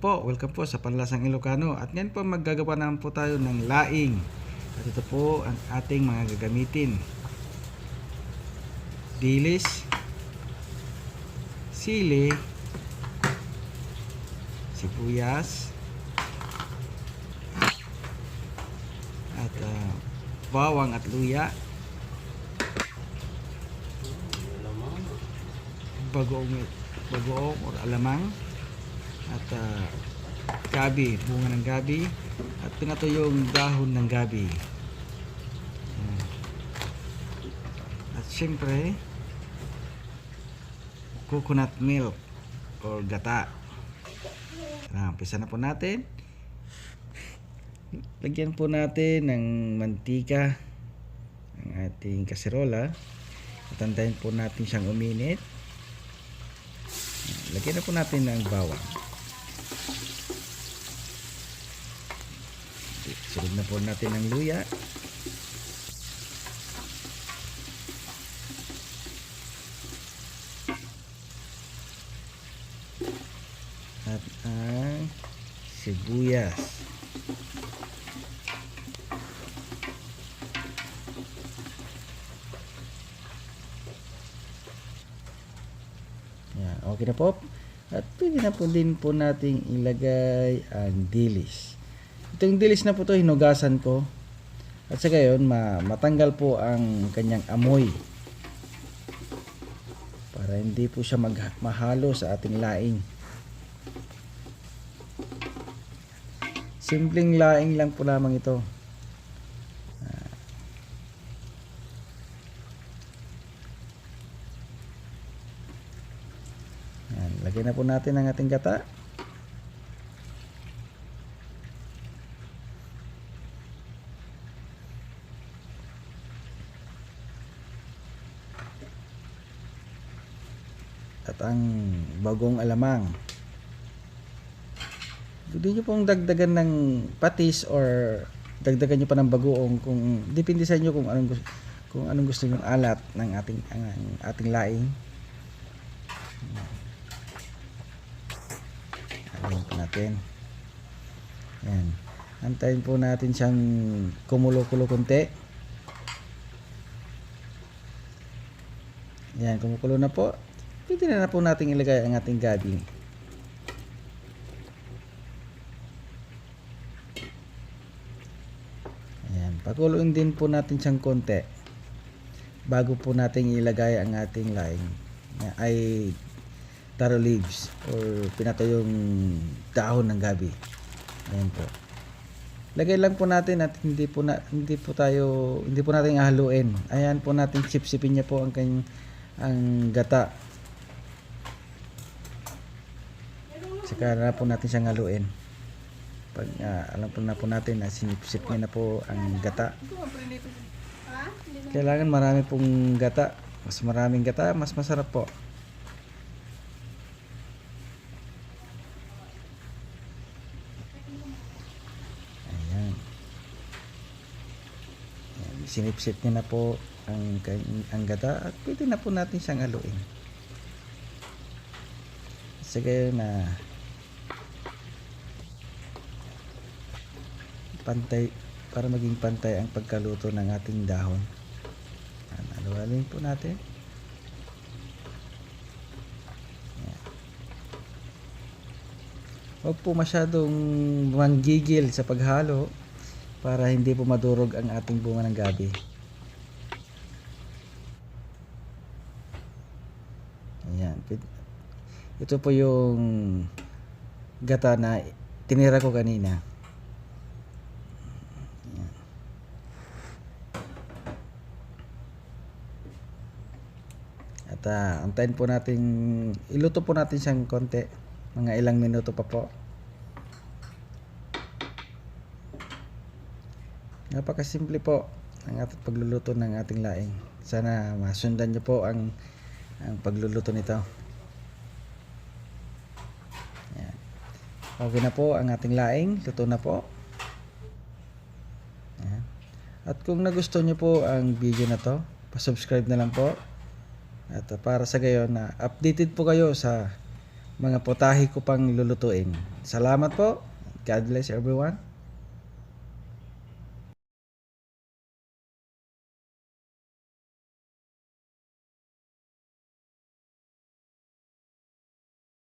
po, welcome po sa Panlasang Ilocano. At ngayon po maggagawa naman po tayo ng laing. At ito po ang ating mga gagamitin. Dilis, sili, sibuyas, at bawang at luya, bagoong or alamang, at gabi, bunga ng gabi, at pinatuyong dahon ng gabi. At syempre coconut milk or gata. Umpisa na po natin. Lagyan po natin ng mantika ang ating kaserola at antayin po natin siyang uminit. Lagyan na po natin ng bawang. Sunod na po natin ng luya. At ang sibuyas. Yan, okay na po. At pwede na po din po nating ilagay ang dilis. Itong dilis na po to hinugasan ko. At sa gayon matanggal po ang kanyang amoy. Para hindi po siya mahalo sa ating laing. Simpleng laing lang po lamang ito. Yan, lagyan na po natin ang ating gata. At ang bagong alamang. Pwede nyo pong dagdagan ng patis or dagdagan nyo pa ng bagoong, kung depende sa inyo kung anong gusto nyo alat ng ating laing. Ayan po natin. Yan. Antayin po natin siyang kumulo-kulo konti. Yan, kumukulo na po. Pwede na po natin ilagay ang ating gabi. Ayan, pakuluin din po natin siyang konti bago po natin ilagay ang ating laing ay taro leaves or pinatuyong dahon ng gabi. Ayan po. Lagay lang po natin at hindi po natin haluin. Ayan po natin sipsipin niya po ang gata. Saka na po natin siyang haluin. Pag alam po natin na sinipsip niya na po ang gata. Kailangan marami pong gata. Mas maraming gata, mas masarap po. Ayan. Ayan, sinipsip niya na po ang gata at pwede na po natin siyang haluin. Sige na pantay, para maging pantay ang pagkaluto ng ating dahon. Haluin po natin. Huwag po masyadong manggigil sa paghalo para hindi po madurog ang ating bunga ng gabi. Ayan. Ito po yung gata na tinira ko kanina. At antayin po natin, iluto po natin siyang konti, mga ilang minuto pa po. Napakasimple po ang ating pagluluto ng ating laing. Sana masundan nyo po ang pagluluto nito. Ayan. Okay na po ang ating laing, luto na po. Ayan. At kung nagustuhan nyo po ang video na to, pa-subscribe na lang po. At para sa gayon na updated po kayo sa mga putahe ko pang lulutuin. Salamat po. God bless everyone.